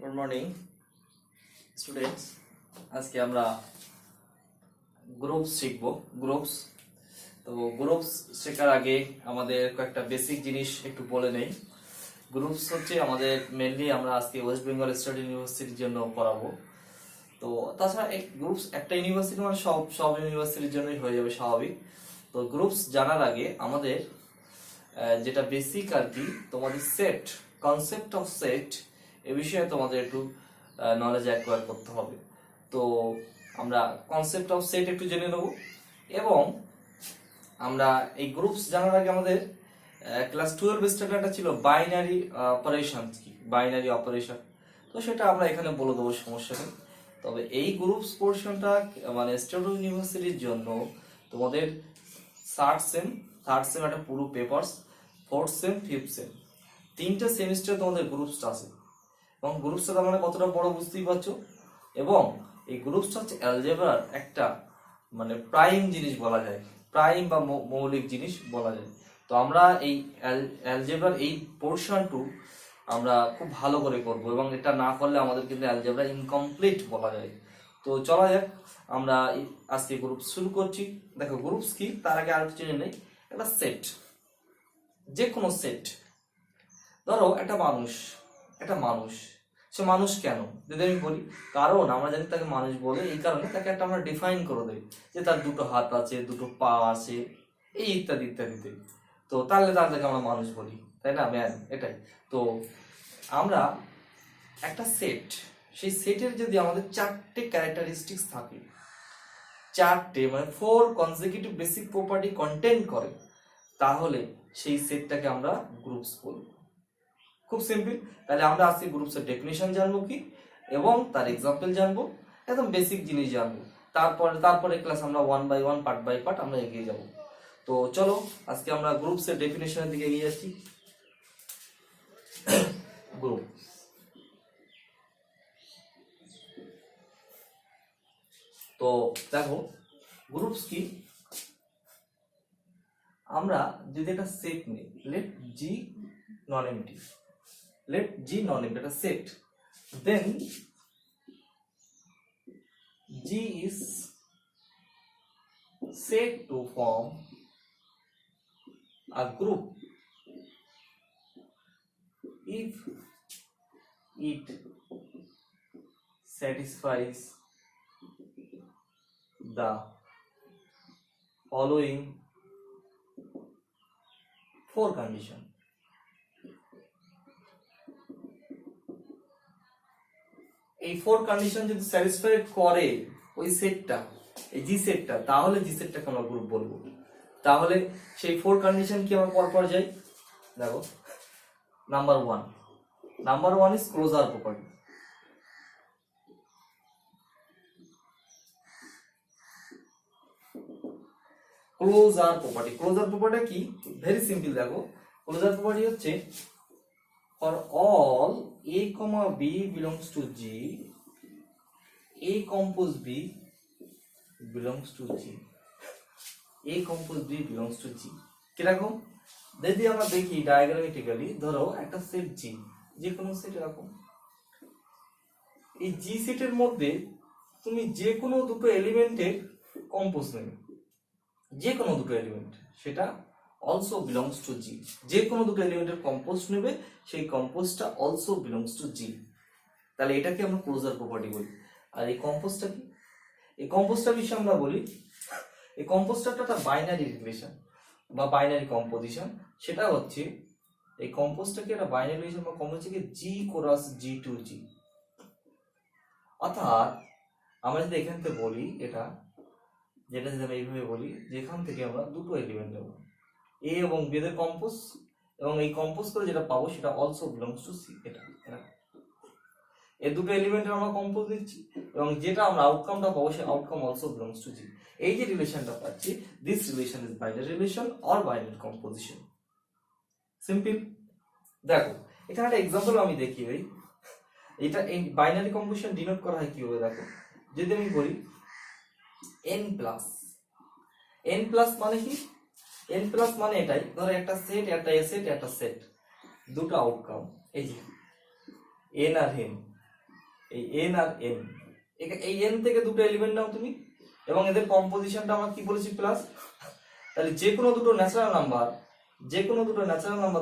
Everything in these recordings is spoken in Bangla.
Good morning students. আজকে আমরা গ্রুপস শিখব। গ্রুপস তো গ্রুপস শেখার আগে আমাদের কয়েকটা বেসিক জিনিস একটু বলে নেই। গ্রুপস হচ্ছে আমাদের মেনলি আমরা আজকে ওয়েস্ট বেঙ্গল স্টেট ইউনিভার্সিটির জন্য পড়াবো। তো তাছাড়া এই গ্রুপস একটা ইউনিভার্সিটি মানে সব ইউনিভার্সিটির জন্যই হয়ে যাবে স্বাভাবিক। তো গ্রুপস জানার আগে আমাদের যেটা বেসিক আর কি, তোমাদের সেট, কনসেপ্ট অফ সেট এ বিষয়ে তোমাদের একটু নলেজ অ্যাকোয়ার করতে হবে। তো আমরা কনসেপ্ট অফ সেট একটু জেনে নেব এবং আমরা এই গ্রুপস জানার আগে আমাদের ক্লাস 12 স্ট্যান্ডার্ডটা ছিল বাইনারি অপারেশন, কি বাইনারি অপারেশন, তো সেটা আমরা এখানে বলে দেবো, সমস্যা নেই। তবে এই গ্রুপস পোর্শনটা মানে স্টেট ইউনিভার্সিটির জন্য তোমাদের থার্ড সেম একটা পুরো papers, fourth sem, fifth same, তিনটা সেমিস্টার তোমাদের গ্রুপসটা আছে। এবং গ্রুপসটা তার মানে কতটা বড় বুঝতেই পারছো। এবং এই গ্রুপসটা হচ্ছে অ্যালজেব্রার একটা মানে প্রাইম জিনিস বলা যায়, প্রাইম বা মৌলিক জিনিস বলা যায়। তো আমরা এই অ্যালজেব্রার এই পোর্শনটু আমরা খুব ভালো করে করব এবং এটা না করলে আমাদের কিন্তু অ্যালজেব্রা ইনকমপ্লিট বলা যায়। তো চলা যাক, আমরা আজকে গ্রুপ শুরু করছি। দেখো গ্রুপস কি, তার আগে আর কিছু নেই। একটা সেট, যে কোনো সেট, ধরো একটা মানুষ, সে মানুষ কেন যদি আমি বলি, কারণ আমরা জানি তাকে মানুষ বলে এই কারণে তাকে একটা আমরা ডিফাইন করে দেই যে তার দুটো হাত আছে, দুটো পা আছে, এই ইত্যাদি ইত্যাদিতে। তো তাহলে তাদেরকে আমরা মানুষ বলি, তাই না, ম্যান, এটাই। তো আমরা একটা সেট, সেই সেটের যদি আমাদের চারটে ক্যারেক্টারিস্টিক্স থাকে, চারটে মানে 4 কনজিকিউটিভ বেসিক প্রপার্টি কন্টেন্ট করে, তাহলে সেই সেটটাকে আমরা গ্রুপস বলবো। খুব সিম্পল। তাহলে আমরা আজকে গ্রুপসের ডেফিনিশন জানবো কি এবং তার এক্সাম্পল জানবো, একদম বেসিক জিনিস জানবো। তারপরে ক্লাস আমরা 1 বাই 1 পার্ট বাই পার্ট আমরা এগিয়ে যাব। তো চলো আজকে আমরা গ্রুপসের ডেফিনিশনের দিকে এগিয়ে যাচ্ছি। গ্রুপ, তো দেখো গ্রুপস কি, আমরা যদি একটা সেট নিই, লেট জি নন এমটি, একটা set, then G is said to form a group if it satisfies the following 4 conditions. এই 4 কন্ডিশন যদি স্যাটিসফাই করে ওই সেটটা, এই জি সেটটা, তাহলে জি সেটটাকে আমরা গ্রুপ বলবো। তাহলে সেই 4 কন্ডিশন কি আমরা পর যাই। দেখো number 1 is closure property. Closure property কি, ভেরি সিম্পল। দেখো ক্লোজার প্রপার্টি হচ্ছে for all a comma b belongs to G, a compose b belongs to G, a compose b belongs to G। কিরকম যদি আমরা দেখি ডায়াগ্রামেটিক্যালি, ধরো একটা সেট G, যে কোনো সেট এরকম, এই জি সেটের মধ্যে তুমি যে কোনো দুটো এলিমেন্টের কম্পোজ নেবে, যে কোনো দুটো এলিমেন্ট, সেটা also belongs to G, যে কোনো দুটো এলিমেন্টের কম্পোজ নেবে, সেই কম্পোজটা also belongs to G। তাহলে এটাকে আমরা ক্লোজার প্রপার্টি বলি। আর এই কম্পোজটা কি, এই কম্পোজটার বিষয়ে আমরা বলি, এই কম্পোজটা একটা বাইনারি রিলেশন বা বাইনারি কম্পোজিশন। সেটা হচ্ছে এই কম্পোজটাকে একটা বাইনারি রিলেশন বা কম্পোজ থেকে G cross G to G। অর্থাৎ আমরা যদি এখান থেকে বলি, এটা যেটা যদি আমরা এইভাবে বলি, যেখান থেকে আমরা দুটো এলিমেন্ট নেব, এ এবং বি এর কম্পোজ, এবং এই কম্পোজ করে যেটা পাবো সেটা অলসো বিলংস টু সি। এটা এই দুটো এলিমেন্টের আমরা কম্পোজ দিচ্ছি এবং যেটা আমরা আউটকামটা পাবো সেই আউটকাম অলসো বিলংস টু জি। এই যে রিলেশনটা পাচ্ছি, this relation is binary relation or binary composition. Simple. দেখো এখানে একটা এক্সাম্পল আমি দেখি ভাই, এটা এই বাইনারি কম্পোজিশন ডিনোট করা হয় কিভাবে। দেখো যদি আমি বলি n প্লাস, মানে কি, n প্লাস মানে এটাই, ধরো একটা সেট, একটা সেট, দুটো আউটকাম, এই যে n আর n, এই n আর n, এই n থেকে দুটো এলিমেন্ট নাও তুমি, এবং এদের কম্পোজিশনটা আমরা কি বলেছি প্লাস। তাহলে যে কোনো দুটো ন্যাচারাল নাম্বার,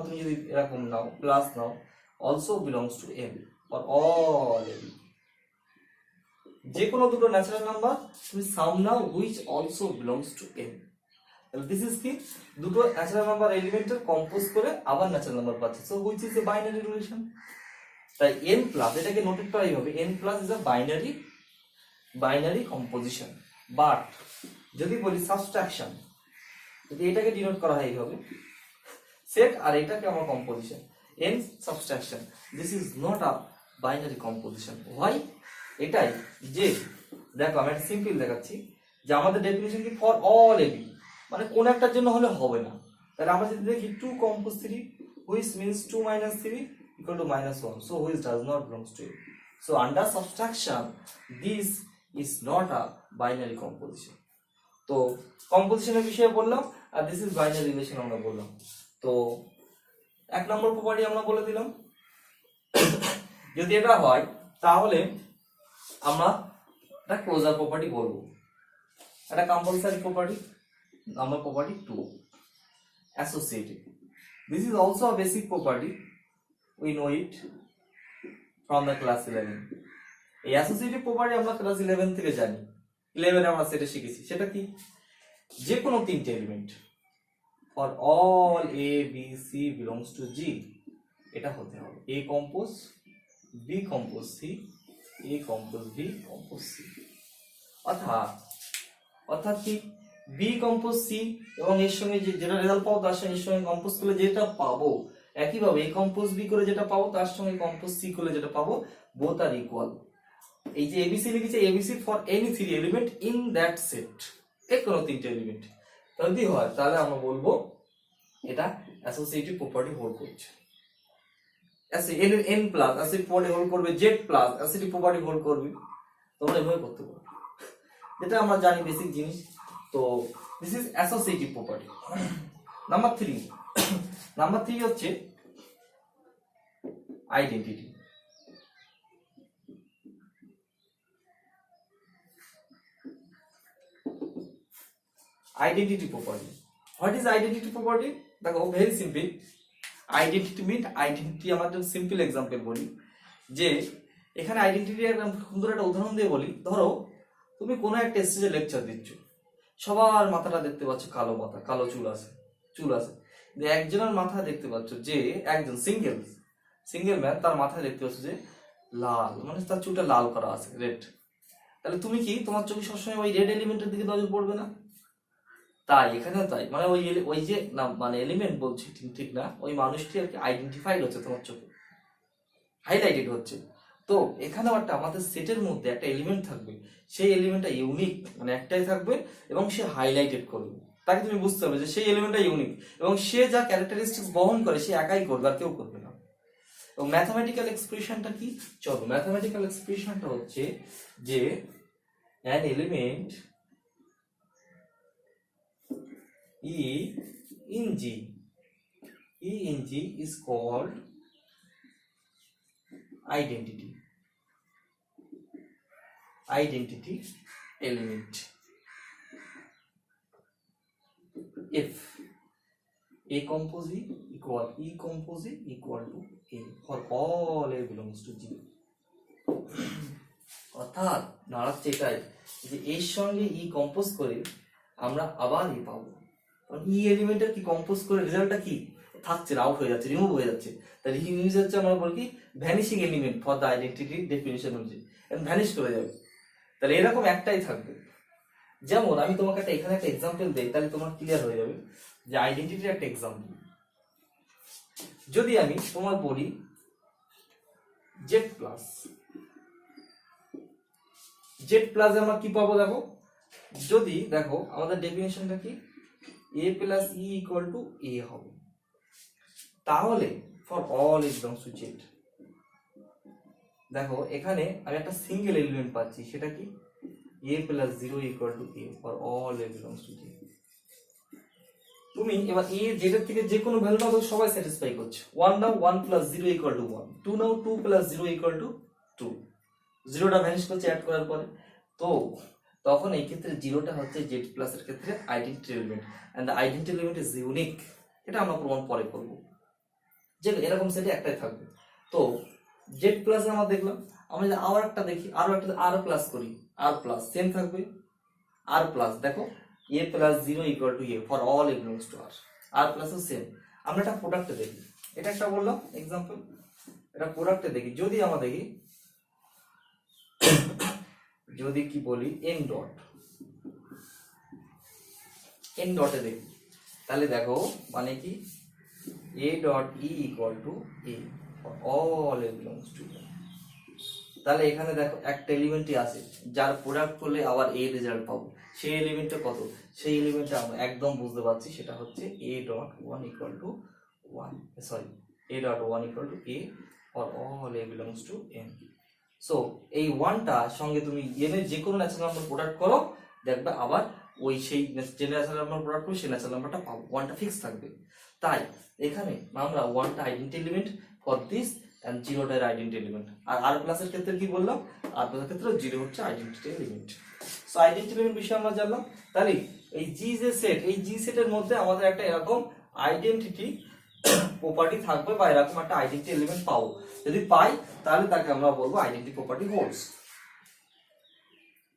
তুমি যদি এরকম নাও প্লাস নাও, also belongs to n for all n। যে কোনো দুটো ন্যাচারাল নাম্বার তুমি সাম নাও which also belongs to n। তাহলে দিস ইজ কি, দুটো ন্যাচারাল নাম্বার এলিমেন্টের কম্পোজ করে আবার ন্যাচারাল নাম্বার পাচ্ছি, so which is a binary relation. তাই n প্লাস, এটাকে নোটেট করা এইভাবে, n plus is a binary composition. But যদি বলি সাবট্রাকশন, যদি এটাকে ডিনোট করা হয় এইভাবে, সেট আর এটাকে আমার composition, n subtraction, this is not a binary composition. Why? এটাই যে দেখো আমি একটা সিম্পল দেখাচ্ছি, যে আমাদের ডেফিনিশন কি ফর অল এবি, মানে কোন একটার জন্য হলে হবে না। তাহলে আমরা যদি দেখি 2 compose 3 which means 2 minus 3 equal to -1, so which does not belongs to it. So under subtraction this is not a binary composition. তো কম্পোজিশনের বিষয়ে বললাম, আর দিস ইজ বাইনারি রিলেশন আমরা বললাম। তো 1 নম্বর প্রপার্টি আমরা বলে দিলাম। যদি এটা হয় তাহলে আমরা একটা ক্লোজার প্রপার্টি বলবো, একটা compulsory property, number property 2, associative. This is also a basic property, we know it from the class 11. এই associative property আমরা ক্লাস 11 থেকে জানি, 11 এ আমরা সেটা শিখেছি। সেটা কি, যে কোনো তিনটে element for all a b c belongs to g, এটা হতে হবে a compose b compose c, a compose b compose c। অর্থাৎ কি, b কম্পোজ c এবং এর সঙ্গে যেটা রেজাল্ট পাবো তার সঙ্গে এর সঙ্গে কম্পোজ করলে যেটা পাবো, একইভাবে a কম্পোজ b করে যেটা পাবো তার সঙ্গে কম্পোজ c করলে যেটা পাবো, বোথ আর ইকুয়াল। এই যে abc লিখেছে, abc for any 3 element in that set, এর কোনো তিনটে এলিমেন্ট যদি হয় তাহলে আমরা বলবো এটা অ্যাসোসিয়েটিভ প্রপার্টি হোল্ড করছে। n plus associative property hold করবে, z plus associative property hold করবে। তোমরা এভাবে করতে পারো, যেটা আমরা জানি বেসিক জিনিস। তো this is associative property. Number 3 হচ্ছে identity. Identity property, what is identity property? দেখো ভেরি সিম্পল। আইডেন্টিটি মিন, আইডেন্টিটি আমার একটা সিম্পল এক্সাম্পল বলি, যে এখানে আইডেন্টিটি একটা সুন্দর একটা উদাহরণ দিয়ে বলি। ধরো তুমি কোনো একটা স্টেজে লেকচার দিচ্ছ, সবার মাথাটা দেখতে পাচ্ছ কালো মাথা, কালো চুল আছে, একজনের মাথা দেখতে পাচ্ছ যে একজন সিঙ্গেল ম্যান, তার মাথায় দেখতে পাচ্ছ যে লাল, মানে তার চুলটা লাল করা আছে, রেড। তাহলে তুমি কি, তোমার চোখে সবসময় ওই রেড এলিমেন্টের দিকে নজর পড়বে না? তাই এখানেও তাই, মানে ওই যে না, মানে এলিমেন্ট বলছি ঠিক না, ওই মানুষটি আর কি আইডেন্টিফাইড হচ্ছে তোমার চোখে, হাইলাইটেড হচ্ছে। তো এখানে একটা আমাদের সেটের মধ্যে একটা এলিমেন্ট থাকবে, সেই এলিমেন্টটা ইউনিক, মানে একটাই থাকবে এবং সে হাইলাইটেড করবে, তাকে তুমি বুঝতে হবে যে সেই এলিমেন্টটা ইউনিক এবং সে যা ক্যারেক্টারিস্টিক্স বহন করে সে একাই করবে, আর কেউ করবে না। এবং ম্যাথমেটিক্যাল এক্সপ্রেশনটা কি? চলো, ম্যাথমেটিক্যাল এক্সপ্রেশনটা হচ্ছে যে an element E in G is called identity element if A compose E compose equal to A for all A belongs to G। অর্থাৎ দাঁড়াচ্ছে এটাই যে এর সঙ্গে ই কম্পোজ করে আমরা আবার ই পাবো, কারণ ই এলিমেন্টের কি কম্পোজ করে রেজাল্টটা কি থাকছে, আউট হয়ে যাচ্ছে, রিমুভ হয়ে যাচ্ছে। তাহলে ইউজ হচ্ছে আমরা বলি কি vanishing element for the identity definition অনুযায়ী ভ্যানিশ করে যাবে। তাহলে এরকম একটাই থাকবে। যেমন আমি তোমাকে এখানে একটা এক্সাম্পল দেই, তাহলে তোমার ক্লিয়ার হয়ে যাবে যে আইডেন্টিটির একটা এক্সাম্পল। যদি আমি তোমার বলি জেড প্লাস আমরা কি পাবো? দেখো, যদি দেখো আমাদের ডেফিনিশনটা কি, a plus e equal to a হবে, তাহলে for all is belongs to Z. দেখো এখানে আমি একটা সিঙ্গেল এলিমেন্ট পাচ্ছি, সেটা কি a plus 0 equal two a for all a belongs to Z. তুমি এবার a জেড এর থেকে যে কোনো ভ্যালু নাও, সবাই স্যাটিসফাই করছে। 1 নাও, 1 প্লাস 0 ইকুয়াল টু 1, 2 নাও, 2 প্লাস 0 ইকুয়াল টু 2, জিরোটা ভ্যানিশ করছে অ্যাড করার পরে। তো তখন এই ক্ষেত্রে জিরোটা হচ্ছে জেড প্লাসের ক্ষেত্রে identity element, and the identity element is unique. এটা আমরা প্রমাণ পরে করব, যে এরকম সেটে একটাই থাকবে। তো জেড প্লাস আমরা দেখলাম, আমরা যদি আবার একটা দেখি, আরো একটা আর প্লাস করি, আর প্লাস সেম থাকবে, আর প্লাস দেখো a plus zero equal to a for all a belongs to R, R প্লাসও সেম। আমরা একটা প্রোডাক্টে দেখি, এটা একটা বললাম এক্সাম্পল, এটা প্রোডাক্টে দেখি, যদি আমরা দেখি, যদি কি বলি এন ডট, এন ডটে দেখি, তাহলে দেখো মানে কি A dot E equal to a for all a belongs two, তাহলে এখানে দেখো একটা এলিমেন্টই আছে যার প্রোডাক্ট করলে আবার এ রেজাল্ট পাবো, সেই এলিমেন্টটা কত, সেই এলিমেন্টটা আমরা একদম বুঝতে পারছি, সেটা হচ্ছে A dot one equal to one, sorry A dot one equal to a for all a belongs two N. So এই ওয়ানটা সঙ্গে তুমি এন এর যে কোনো ন্যাচারাল নাম্বার প্রোডাক্ট করো, দেখবে আবার ওই সেই যে ন্যাচারাল নাম্বার প্রোডাক্ট করো সেই ন্যাচারাল নাম্বারটা পাবো, ওয়ানটা ফিক্স থাকবে। তাই এখানে আমরা ওয়ানটা identity element for this and জিরোটা এর আইডেন্টি এলিমেন্ট। আর আর প্লাসের ক্ষেত্রে কি বললাম, আর প্লাসের ক্ষেত্রে জিরো হচ্ছে identity element. So identity element বিষয়ে আমরা জানলাম। তাহলে এই জি যে সেট, এই জি সেটের মধ্যে আমাদের একটা এরকম আইডেন্টিটি প্রপার্টি থাকবে বা এরকম একটা আইডেন্টি এলিমেন্ট পাবো, যদি পাই তাহলে তাকে আমরা বলবো identity property holds.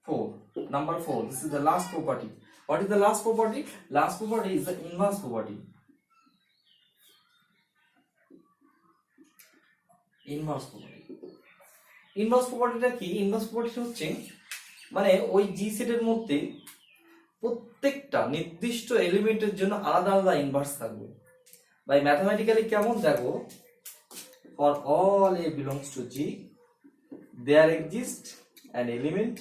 4, number 4, this is the last property. What is the last property? Last property is the inverse property. Inverse property. Inverse property টা কি? Inverse property হচ্ছে মানে ওই জি সেটের মধ্যে প্রত্যেকটা নির্দিষ্ট এলিমেন্টের জন্য আলাদা আলাদা ইনভার্স থাকবে। বাই ম্যাথমেটিক্যালি কেমন দেখো, for all a belongs to G there exists an element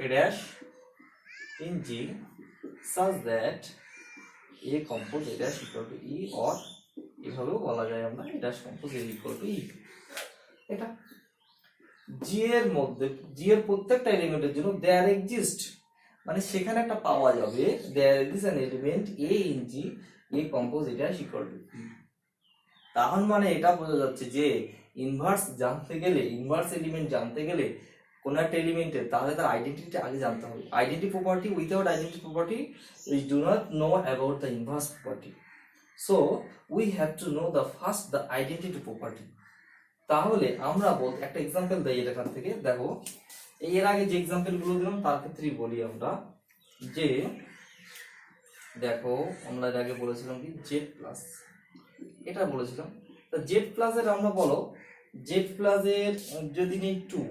a dash in G such that a compose a dash equal to E, or এভাবেও বলা যায় আমরা a dash compose a equal to E। এটা G এর মধ্যে, G এর প্রত্যেকটা এলিমেন্টের জন্য there exist মানে সেখানে একটা পাওয়া যাবে there exists an element A in G, A compose a dash equal to E। তাহলে মানে এটা বোঝা যাচ্ছে যে ইনভার্স জানতে গেলে, ইনভার্স এলিমেন্ট জানতে গেলে কোন একটা এলিমেন্টের, তাহলে তার আইডেন্টিটি আগে জানতে হবে। Identity property, without identity property we do not know about the inverse property, so we have to know the first the identity property. তাহলে আমরা একটা এক্সাম্পল দেই এখান থেকে, দেখো এর আগে যে এক্সাম্পল গুলো দিলাম তার ক্ষেত্রেই বলি আমরা, যে দেখো আমরা এর আগে বলেছিলাম কি জেড প্লাস, এটা বলেছিলাম। তো জেড প্লাসের আমরা বলো, জেড প্লাসের যদি নেই 2,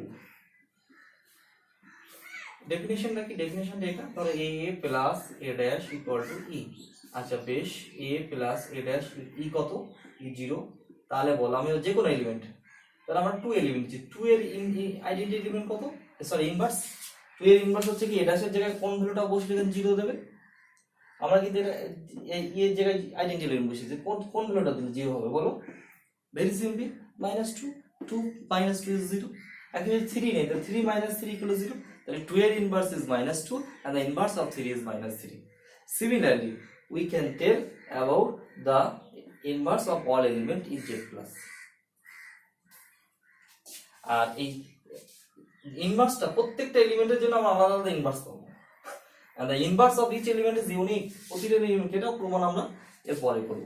ডেফিনিশনটা কি, ডেফিনিশনটা এটা ধরো a plus a dash equal to e. আচ্ছা বেশ, এ প্লাস এ ড্যাশ ই কত, ই 0। তাহলে বলো আমি যে কোনো এলিমেন্ট, তাহলে আমরা 2 এলিমেন্ট দিচ্ছি, 2 এর আইডেন্টি এলিমেন্ট কত, সরি ইনভার্স, 2 এর ইনভার্স হচ্ছে কি এ ড্যাশের জায়গায় কোন ভ্যালুটা বসলে এখানে 0 দেবে, আমরা কিন্তু এর জায়গায় আইডেন্টি এলিমেন্ট বসিয়েছি, কোন ভ্যালুটা দিলে 0 হবে বলো, ভেরি সিম্পল, -2, 2 - 2 is 0। actually 3 নেই, তো 3 - 3 = 0, তাহলে 2 এর inverse is -2 and the inverse of 3 is -3. Similarly we can tell about the inverse of all element in Z plus. আর এই ইনভার্সটা প্রত্যেকটা এলিমেন্টের জন্য আমরা আলাদা আলাদা ইনভার্স পাবো, and the inverse of each element is unique, প্রতিটা এলিমেন্ট, এটাও প্রমাণ আমরা এর পরে করব।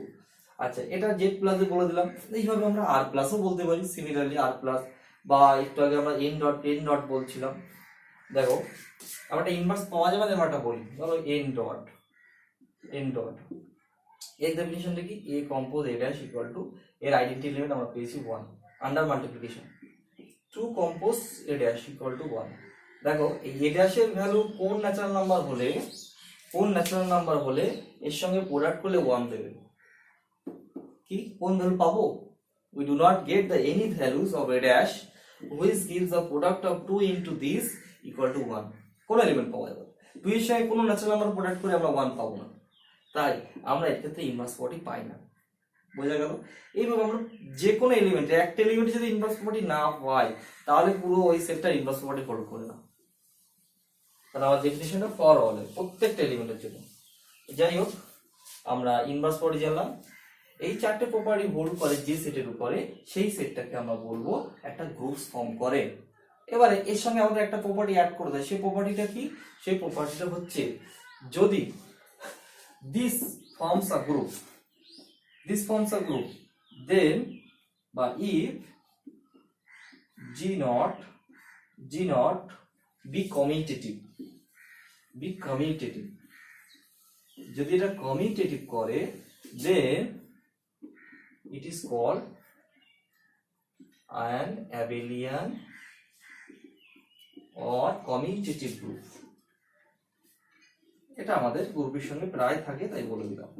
আচ্ছা এটা জেড প্লাসে বলে দিলাম, এইভাবে আমরা আর প্লাসও বলতে পারি, সিমিলারলি আর প্লাস, বা একটু আগে আমরা এন ডট বলছিলাম। দেখো আমরা একটা ইনভার্স পাওয়া যাবে, আমরা একটা বলি ধরো এন ডট এর ডেফিনিশনটা কি, a compose a dash equal to, এর আইডেন্টি এলিমেন্ট আমরা পেয়েছি 1 under multiplication 2 compose a dash equal to 1। দেখো এই এ ড্যাশের ভ্যালু কোন ন্যাচারাল নাম্বার হলে এর সঙ্গে প্রোডাক্ট করলে 1 দেবে, কি কোন ভ্যালু পাবো, we do not get the any values of a dash which gives the product of 2 into this equal to 1, কোন এলিমেন্ট পাওয়া যাবে 2 এর সঙ্গে কোন ন্যাচারাল নাম্বার প্রোডাক্ট করে আমরা 1 পাবো না, তাই আমরা এর ক্ষেত্রে ইনভার্স প্রপার্টি পাই না। বোঝা গেল? এইভাবে আমরা যে কোনো এলিমেন্টে, একটা এলিমেন্টে যদি ইনভার্স প্রপার্টি না পাই তাহলে পুরো ওই সেটটা ইনভার্স প্রপার্টি হোল্ড করে না। তাহলে আমার ডেফিনিশনটা ফর অল, প্রত্যেকটা এলিমেন্টের জন্য। যাই হোক আমরা ইনভার্স প্রপার্টি জানলাম। এই চারটে প্রপার্টি হোল্ড করে যে সেটের উপরে, সেই সেটটাকে আমরা বলবো একটা গ্রুপস ফর্ম করে। এবারে এর সঙ্গে আমাদের একটা প্রপার্টি অ্যাড করে দেয়, সেই প্রপার্টিটা কি? সেই প্রপার্টিটা হচ্ছে যদি this forms a group, this forms a group, then বা if G not be commutative, be commutative, যদি এটা commutative করে, then it is called an abelian or commutative group। এটা আমাদের গ্রুপের সঙ্গে প্রায় থাকে, তাই বলে দিলাম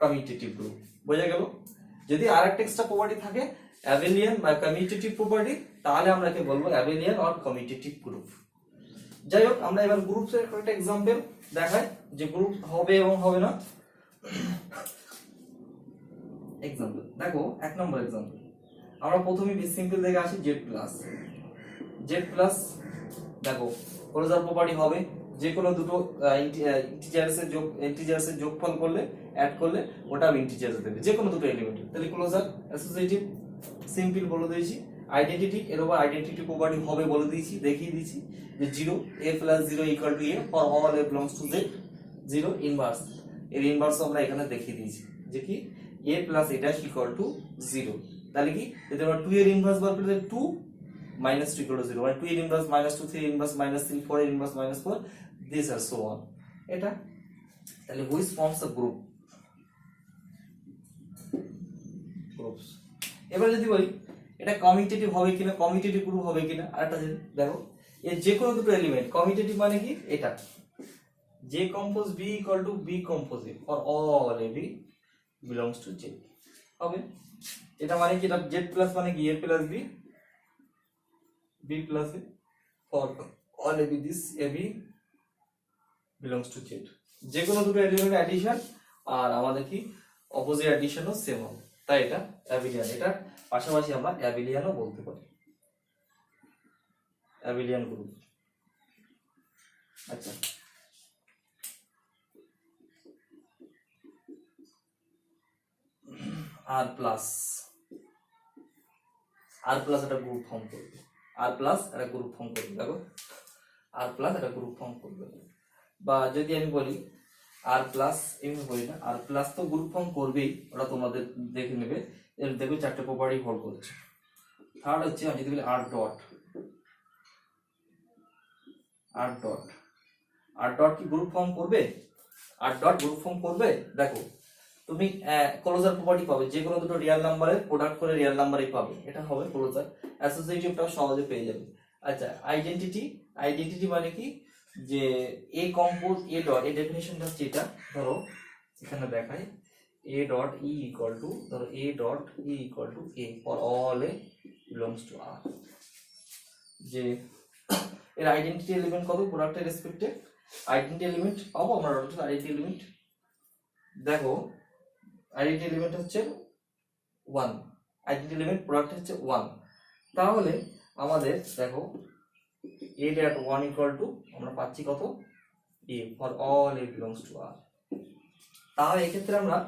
কমিউটেটিভ গ্রুপ। বোঝা গেল? যদি আরেকটা এক্সট্রা প্রপার্টি থাকে অ্যাবেলিয়ান বা কমিউটেটিভ প্রপার্টি, তাহলে আমরা কি বলবো? Abelian or commutative group. যাই হোক, আমরা এবার গ্রুপসের একটা এক্সাম্পল দেখাই যে গ্রুপ হবে এবং হবে না। এক্সাম্পল দেখো, 1 নম্বর এক্সাম্পল। আমরা প্রথমে বেস সিম্পল দেখে আসি। জেড প্লাস দেখো ক্লোজার প্রপার্টি হবে যে কোনো দুটো ইন্টিজারসের যোগফল করলে, অ্যাড করলে ওটা ইন্টিজারস দেবে, যে কোনো দুটো এলিমেন্ট। তাহলে ক্লোজার, অ্যাসোসিয়েটিভ, সিম্পল বলে দিয়েছি। আইডেন্টিটি, এর উপর আইডেন্টিটি প্রপার্টি হবে বলে দিয়েছি, দেখিয়ে দিয়েছি যে 0 a + 0 = a for all a belongs to z। 0 inverse, এর ইনভার্স আমরা এখানে দেখিয়ে দিয়েছি যে কি a + a' = 0। তাহলে কি যদি আমরা 2 এর ইনভার্স বার করি, 2 - 2 = 0, মানে 2 এর ইনভার্স -2, 3 এর ইনভার্স -3, 4 এর ইনভার্স -4, this আর so on। এটা তাহলে which forms a group, groups. এবার যদি বলি এটা কমিউটেটিভ হবে কিনা, কমিউটেটিভ গ্রুপ হবে কিনা, আরেকটা দেখো এর যে কোনো দুটো এলিমেন্ট কমিউটেটিভ মানে কি? এটা J compose B = B compose A for all AB belongs to J হবে। এটা মানে কি? এটা Z প্লাস মানে কি? A + B, B + A for all AB, this AB belongs to Z। যে কোনো দুটো এলিমেন্ট অ্যাডিশন আর আমাদের কি অপোজিট অ্যাডিশনও সেম হবে, তাই এটা অ্যাবিলিয়ান। এটা পাশাপাশি আমরা অ্যাবিলিয়ানও বলতে পারি, অ্যাবিলিয়ান গ্রুপ। আচ্ছা, আর প্লাস একটা গ্রুপ ফর্ম করবে, আর প্লাস একটা গ্রুপ ফর্ম করবে। দেখো আর প্লাস একটা গ্রুপ ফর্ম করবে। বা যদি আমি বলি আর প্লাস, এমনি বলি না, আর প্লাস তো গ্রুপ ফর্ম করবেই, ওটা তোমাদের দেখে নেবে। এর দেখবে চারটে প্রপার্টি হোল্ড করছে। থার্ড হচ্ছে আমি যদি বলি আর ডট কি গ্রুপ ফর্ম করবে? আর ডট গ্রুপ ফর্ম করবে। দেখো তুমি ক্লোজার প্রপার্টি পাবে, যে কোনো দুটো রিয়েল নাম্বারের প্রোডাক্ট করে রিয়েল নাম্বারই পাবে, এটা হবে ক্লোজার। অ্যাসোসিয়েটিভটাও সহজে পেয়ে যাবে। আচ্ছা, আইডেন্টিটি মানে কি? যে এ কম্পোজ এ ডট, এই ডেফিনিশনটা হচ্ছে এটা। ধরো এখানে দেখাই a dot e equal to, ধরো a dot e equal to a for all a belongs to R। যে এর আইডেন্টিটি এলিমেন্ট কত প্রোডাক্টের রেসপেক্টে? আইডেন্টিটি এলিমেন্ট পাবো আমরা, আইডেন্টিটি এলিমেন্ট দেখো, আইডেন্টিটি এলিমেন্ট হচ্ছে 1, আইডেন্টিটি এলিমেন্ট প্রোডাক্ট হচ্ছে 1। তাহলে আমাদের দেখো a dot 1 equal to আমরা পাচ্ছি কত? a for all a belongs to R। তাহলে এই ক্ষেত্রে আমরা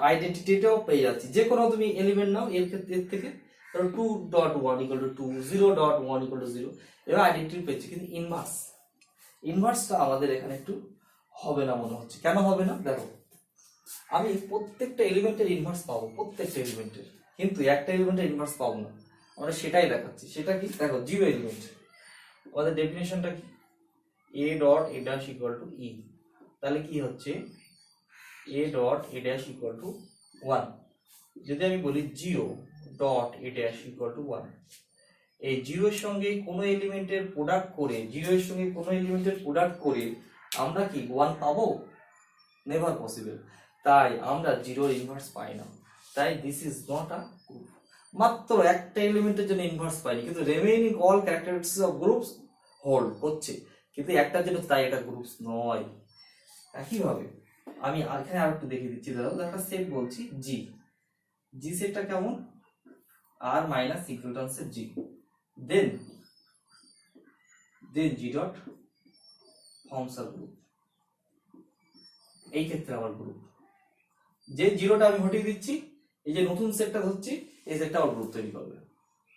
আইডেন্টিটিটাও পেয়ে যাচ্ছি, যে কোনো তুমি এলিমেন্ট নাও এর ক্ষেত্রে থেকে। ধরো 2.1 = 2, 0.1 = 0, এবার আইডেন্টিটি পেয়েছি। কিন্তু ইনভার্সটা আমাদের এখানে একটু হবে না মনে হচ্ছে। কেন হবে না? দেখো আমি প্রত্যেকটা এলিমেন্টের ইনভার্স পাবো, প্রত্যেকটা এলিমেন্টের, কিন্তু একটা এলিমেন্টের ইনভার্স পাবো না। আমরা সেটাই দেখাচ্ছি। সেটা কি? দেখো 0 এলিমেন্ট, আমাদের ডেফিনিশনটা কি? a dot a dash equal to e। তাহলে কি হচ্ছে? a dot a dash equal to 1। যদি আমি বলি 0 dot a dash equal to 1, এই 0 এর সঙ্গে কোনো এলিমেন্টের প্রোডাক্ট করে, 0 এর সঙ্গে কোনো এলিমেন্টের প্রোডাক্ট করে আমরা কি 1 পাবো? Never possible. তাই আমরা 0 এর ইনভার্স পাই না। তাই this is not a group. মাত্র একটা এলিমেন্টের জন্য ইনভার্স পাইনি, কিন্তু remaining all characteristics of groups hold করছে, কিন্তু একটার জন্য তাই এটা গ্রুপস নয়। একইভাবে আমি এখানে আর একটু দেখিয়ে দিচ্ছি। ধরো একটা সেট বলছি জি সেটটা কেমন? আর minus ইকুইভ্যালেন্সের G, then G dot forms a group. এই ক্ষেত্রে আমার গ্রুপ যে জিরোটা আমি হটিয়ে দিচ্ছি, এই যে নতুন সেটটা ধরছি, এই সেটটা আবার গ্রুপ তৈরি করবে।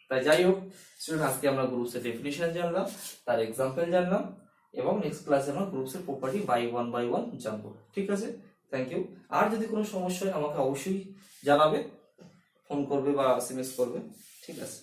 তাই যাই হোক স্টুডেন্ট, আজকে আমরা গ্রুপসের ডেফিনিশন জানলাম, তার এক্সাম্পল জানলাম, এবং নেক্সট ক্লাসে আমরা গ্রুপসের প্রপার্টি বাই ওয়ান জানবো। ঠিক আছে, থ্যাংক ইউ। আর যদি কোনো সমস্যা হয় আমাকে অবশ্যই জানাবে, ফোন করবে বা এসএমএস করবে। ঠিক আছে।